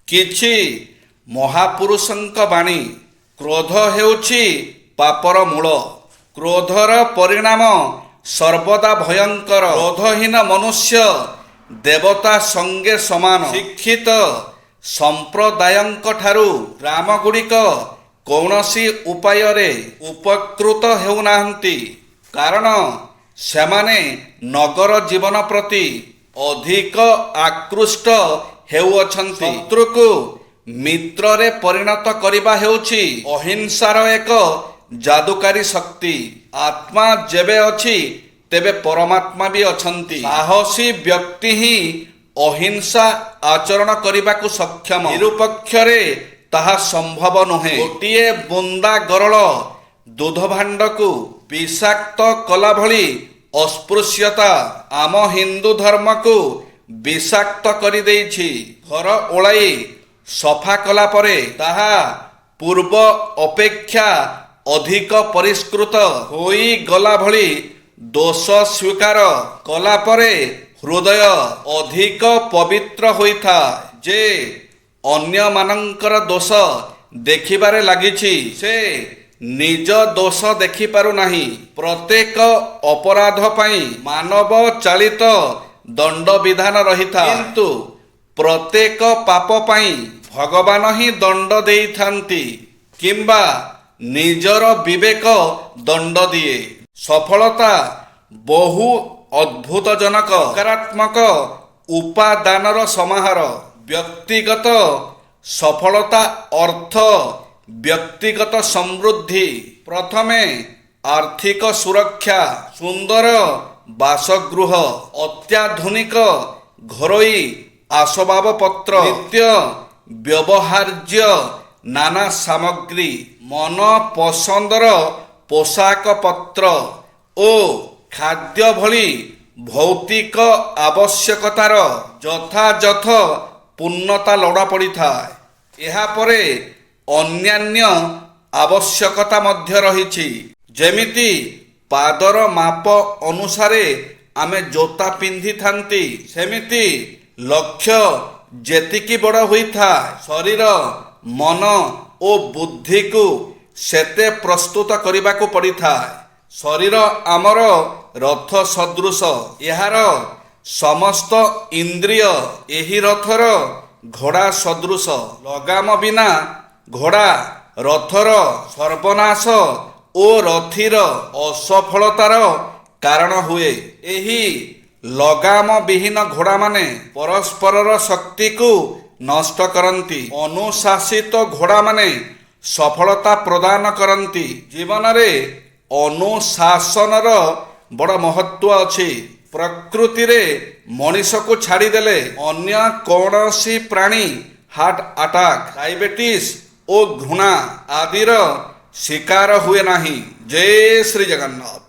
କିଛି ମହାପୁରୁଷଙ୍କ ବାଣୀ। କ୍ରୋଧ ହେଉଛି ପାପର ମୂଳ। କ୍ରୋଧର ପରିଣାମ ସର୍ବଦା ଭୟଙ୍କର। କ୍ରୋଧହୀନ ମନୁଷ୍ୟ ଦେବତା ସଙ୍ଗେ ସମାନ। ଶିକ୍ଷିତ ସମ୍ପ୍ରଦାୟଙ୍କ ଠାରୁ ଗ୍ରାମଗୁଡ଼ିକ କୌଣସି ଉପାୟରେ ଉପକୃତ ହେଉନାହାନ୍ତି, କାରଣ ସେମାନେ ନଗର ଜୀବନ ପ୍ରତି ଅଧିକ ଆକୃଷ୍ଟ ହେଉଅଛନ୍ତି। ଶତ୍ରୁକୁ ମିତ୍ରରେ ପରିଣତ କରିବା ହେଉଛି ଅହିଂସାର ଏକ ଯାଦୁକାରୀ ଶକ୍ତି। ଆତ୍ମା ଯେବେ ଅଛି ତେବେ ପରମାତ୍ମା ବି ଅଛନ୍ତି। ସାହସୀ ବ୍ୟକ୍ତି ହିଁ ଅହିଂସା ଆଚରଣ କରିବାକୁ ସକ୍ଷମ। ନିରୁପକ୍ଷରେ ତାହା ସମ୍ଭବ ନୁହେଁ। ଗୋଟିଏ ବୁନ୍ଦା ଗରଳ ଦୁଧ ଭାଣ୍ଡକୁ ବିଷାକ୍ତ କଲା ଭଳି ଅସ୍ପୃଶ୍ୟତା ଆମ ହିନ୍ଦୁ ଧର୍ମକୁ ବିଷାକ୍ତ କରିଦେଇଛି। ଘର ଓଳାଇ ସଫା କଲା ପରେ ତାହା ପୂର୍ବ ଅପେକ୍ଷା ଅଧିକ ପରିଷ୍କୃତ ହୋଇଗଲା ଭଳି ଦୋଷ ସ୍ୱୀକାର କଲା ପରେ ହୃଦୟ ଅଧିକ ପବିତ୍ର ହୋଇଥାଏ। ଯେ ଅନ୍ୟମାନଙ୍କର ଦୋଷ ଦେଖିବାରେ ଲାଗିଛି, ସେ ନିଜ ଦୋଷ ଦେଖିପାରୁନାହିଁ। ପ୍ରତ୍ୟେକ ଅପରାଧ ପାଇଁ ମାନବ ଚାଳିତ ଦଣ୍ଡବିଧାନ ରହିଥାଏ, କିନ୍ତୁ ପ୍ରତ୍ୟେକ ପାପ ପାଇଁ ଭଗବାନ ହିଁ ଦଣ୍ଡ ଦେଇଥାନ୍ତି କିମ୍ବା ନିଜର ବିବେକ ଦଣ୍ଡ ଦିଏ। ସଫଳତା ବହୁ ଅଦ୍ଭୁତଜନକ ସକାରାତ୍ମକ ଉପାଦାନର ସମାହାର। ବ୍ୟକ୍ତିଗତ ସଫଳତା ଅର୍ଥ ବ୍ୟକ୍ତିଗତ ସମୃଦ୍ଧି। ପ୍ରଥମେ ଆର୍ଥିକ ସୁରକ୍ଷା, ସୁନ୍ଦର ବାସଗୃହ, ଅତ୍ୟାଧୁନିକ ଘରୋଇ ଆସବାବପତ୍ର, ନିତ୍ୟ ବ୍ୟବହାର୍ଯ୍ୟ ନାନା ସାମଗ୍ରୀ, ମନ ପସନ୍ଦର ପୋଷାକ ପତ୍ର ଓ ଖାଦ୍ୟ ଭଳି ଭୌତିକ ଆବଶ୍ୟକତାର ଯଥାଯଥ ପୂର୍ଣ୍ଣତା ଲୋଡ଼ା ପଡ଼ିଥାଏ। ଏହାପରେ ଅନ୍ୟାନ୍ୟ ଆବଶ୍ୟକତା ମଧ୍ୟ ରହିଛି, ଯେମିତି ପାଦର ମାପ ଅନୁସାରେ ଆମେ ଜୋତା ପିନ୍ଧିଥାନ୍ତି, ସେମିତି ଲକ୍ଷ୍ୟ ଯେତିକି ବଡ଼ ହୋଇଥାଏ, ଶରୀର, ମନ ଓ ବୁଦ୍ଧିକୁ ସେତେ ପ୍ରସ୍ତୁତ କରିବାକୁ ପଡ଼ିଥାଏ। ଶରୀର ଆମର ରଥ ସଦୃଶ। ଏହାର ସମସ୍ତ ଇନ୍ଦ୍ରିୟ ଏହି ରଥର ଘୋଡ଼ା ସଦୃଶ। ଲଗାମ ବିନା ଘୋଡ଼ା ରଥର ସର୍ବନାଶ ଓ ରଥିର ଅସଫଳତାର କାରଣ ହୁଏ। ଏହି ଲଗାମ ବିହୀନ ଘୋଡ଼ାମାନେ ପରସ୍ପରର ଶକ୍ତିକୁ ନଷ୍ଟ କରନ୍ତି। ଅନୁଶାସିତ ଘୋଡ଼ାମାନେ ସଫଳତା ପ୍ରଦାନ କରନ୍ତି। ଜୀବନରେ ଅନୁଶାସନର ବଡ଼ ମହତ୍ତ୍ୱ ଅଛି। ପ୍ରକୃତିରେ ମଣିଷକୁ ଛାଡ଼ିଦେଲେ ଅନ୍ୟ କୌଣସି ପ୍ରାଣୀ ହାର୍ଟ ଆଟାକ୍, ଡାଇବେଟିସ୍ ଓ ଘୃଣା ଆଦିର ଶିକାର ହୁଏ ନାହିଁ। ଜୟ ଶ୍ରୀ ଜଗନ୍ନାଥ।